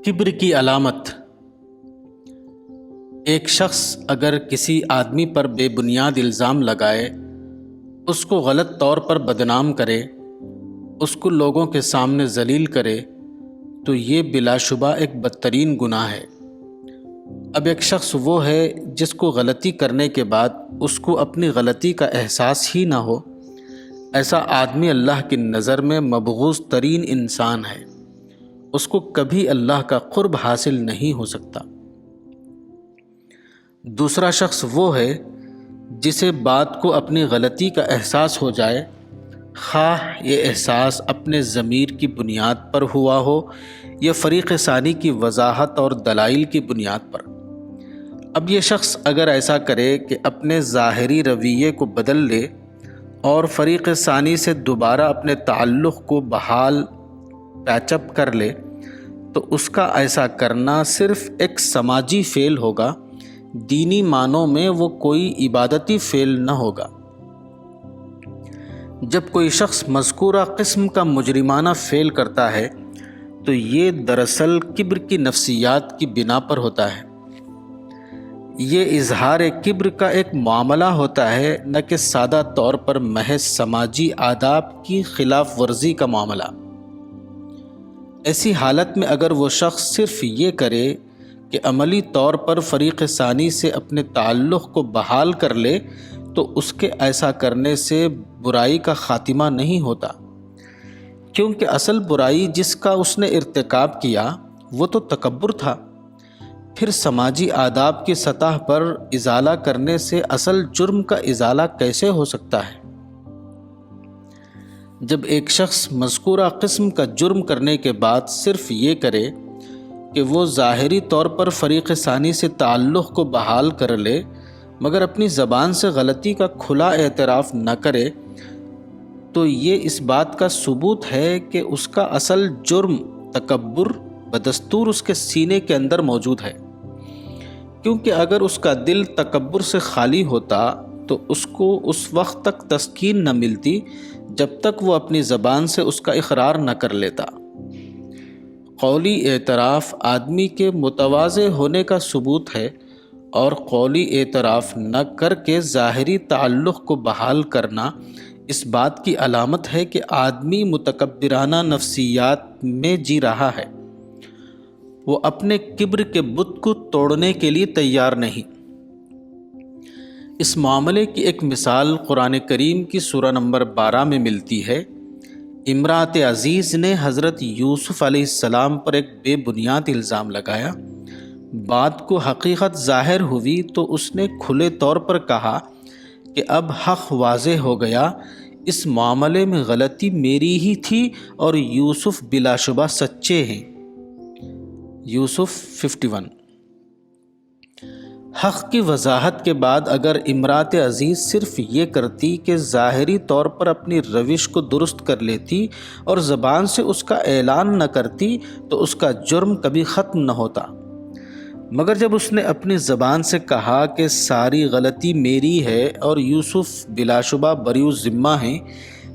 کبر کی علامت۔ ایک شخص اگر کسی آدمی پر بے بنیاد الزام لگائے، اس کو غلط طور پر بدنام کرے، اس کو لوگوں کے سامنے ذلیل کرے، تو یہ بلا شبہ ایک بدترین گناہ ہے۔ اب ایک شخص وہ ہے جس کو غلطی کرنے کے بعد اس کو اپنی غلطی کا احساس ہی نہ ہو، ایسا آدمی اللہ کی نظر میں مبغوض ترین انسان ہے۔ اس کو کبھی اللہ کا قرب حاصل نہیں ہو سکتا۔ دوسرا شخص وہ ہے جسے بات کو اپنی غلطی کا احساس ہو جائے، خواہ یہ احساس اپنے ضمیر کی بنیاد پر ہوا ہو یا فریق ثانی کی وضاحت اور دلائل کی بنیاد پر۔ اب یہ شخص اگر ایسا کرے کہ اپنے ظاہری رویے کو بدل لے اور فریق ثانی سے دوبارہ اپنے تعلق کو بحال پیچ اپ کر لے، تو اس کا ایسا کرنا صرف ایک سماجی فعل ہوگا، دینی معنوں میں وہ کوئی عبادتی فعل نہ ہوگا۔ جب کوئی شخص مذکورہ قسم کا مجرمانہ فعل کرتا ہے تو یہ دراصل کبر کی نفسیات کی بنا پر ہوتا ہے۔ یہ اظہار کبر کا ایک معاملہ ہوتا ہے، نہ کہ سادہ طور پر محض سماجی آداب کی خلاف ورزی کا معاملہ۔ ایسی حالت میں اگر وہ شخص صرف یہ کرے کہ عملی طور پر فریق ثانی سے اپنے تعلق کو بحال کر لے، تو اس کے ایسا کرنے سے برائی کا خاتمہ نہیں ہوتا، کیونکہ اصل برائی جس کا اس نے ارتکاب کیا وہ تو تکبر تھا۔ پھر سماجی آداب کی سطح پر ازالہ کرنے سے اصل جرم کا ازالہ کیسے ہو سکتا ہے؟ جب ایک شخص مذکورہ قسم کا جرم کرنے کے بعد صرف یہ کرے کہ وہ ظاہری طور پر فریق ثانی سے تعلق کو بحال کر لے، مگر اپنی زبان سے غلطی کا کھلا اعتراف نہ کرے، تو یہ اس بات کا ثبوت ہے کہ اس کا اصل جرم تکبر بدستور اس کے سینے کے اندر موجود ہے۔ کیونکہ اگر اس کا دل تکبر سے خالی ہوتا تو اس کو اس وقت تک تسکین نہ ملتی جب تک وہ اپنی زبان سے اس کا اقرار نہ کر لیتا۔ قولی اعتراف آدمی کے متواضع ہونے کا ثبوت ہے، اور قولی اعتراف نہ کر کے ظاہری تعلق کو بحال کرنا اس بات کی علامت ہے کہ آدمی متکبرانہ نفسیات میں جی رہا ہے، وہ اپنے کبر کے بت کو توڑنے کے لیے تیار نہیں۔ اس معاملے کی ایک مثال قرآن کریم کی سورہ نمبر 12 میں ملتی ہے۔ امرأت عزیز نے حضرت یوسف علیہ السلام پر ایک بے بنیاد الزام لگایا۔ بات کو حقیقت ظاہر ہوئی تو اس نے کھلے طور پر کہا کہ اب حق واضح ہو گیا، اس معاملے میں غلطی میری ہی تھی اور یوسف بلا شبہ سچے ہیں۔ یوسف 51۔ حق کی وضاحت کے بعد اگر امرأت عزیز صرف یہ کرتی کہ ظاہری طور پر اپنی روش کو درست کر لیتی اور زبان سے اس کا اعلان نہ کرتی، تو اس کا جرم کبھی ختم نہ ہوتا۔ مگر جب اس نے اپنی زبان سے کہا کہ ساری غلطی میری ہے اور یوسف بلا شبہ بری الذمہ ہیں،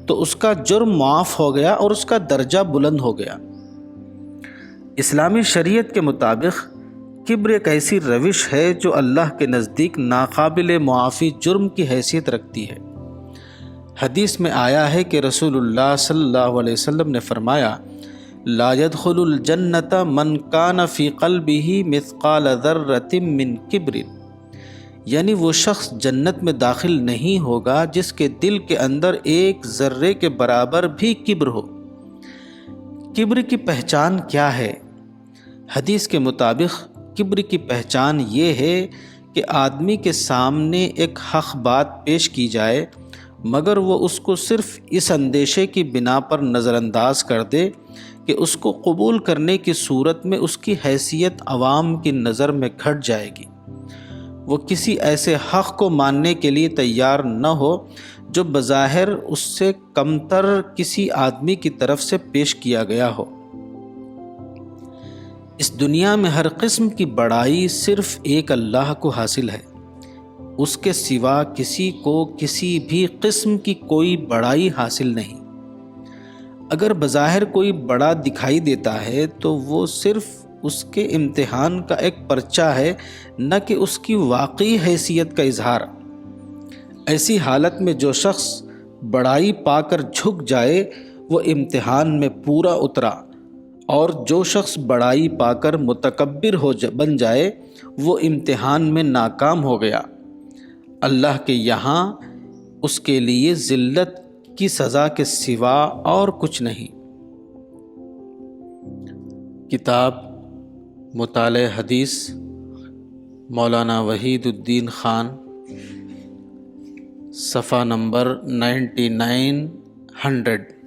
تو اس کا جرم معاف ہو گیا اور اس کا درجہ بلند ہو گیا۔ اسلامی شریعت کے مطابق کبر ایک ایسی روش ہے جو اللہ کے نزدیک ناقابل معافی جرم کی حیثیت رکھتی ہے۔ حدیث میں آیا ہے کہ رسول اللہ صلی اللہ علیہ وسلم نے فرمایا، لا يدخل الجنت من کان فی قلبہ مثقال ذرۃ من کبر، یعنی وہ شخص جنت میں داخل نہیں ہوگا جس کے دل کے اندر ایک ذرے کے برابر بھی کبر ہو۔ کبر کی پہچان کیا ہے؟ حدیث کے مطابق کبر کی پہچان یہ ہے کہ آدمی کے سامنے ایک حق بات پیش کی جائے، مگر وہ اس کو صرف اس اندیشے کی بنا پر نظر انداز کر دے کہ اس کو قبول کرنے کی صورت میں اس کی حیثیت عوام کی نظر میں گھٹ جائے گی۔ وہ کسی ایسے حق کو ماننے کے لیے تیار نہ ہو جو بظاہر اس سے کمتر کسی آدمی کی طرف سے پیش کیا گیا ہو۔ اس دنیا میں ہر قسم کی بڑائی صرف ایک اللہ کو حاصل ہے، اس کے سوا کسی کو کسی بھی قسم کی کوئی بڑائی حاصل نہیں۔ اگر بظاہر کوئی بڑا دکھائی دیتا ہے تو وہ صرف اس کے امتحان کا ایک پرچہ ہے، نہ کہ اس کی واقعی حیثیت کا اظہار۔ ایسی حالت میں جو شخص بڑائی پا کر جھک جائے وہ امتحان میں پورا اترا، اور جو شخص بڑائی پا کر متکبر بن جائے وہ امتحان میں ناکام ہو گیا۔ اللہ کے یہاں اس کے لیے ذلت کی سزا کے سوا اور کچھ نہیں۔ کتاب مطالعہ حدیث، مولانا وحید الدین خان، صفحہ نمبر 9900۔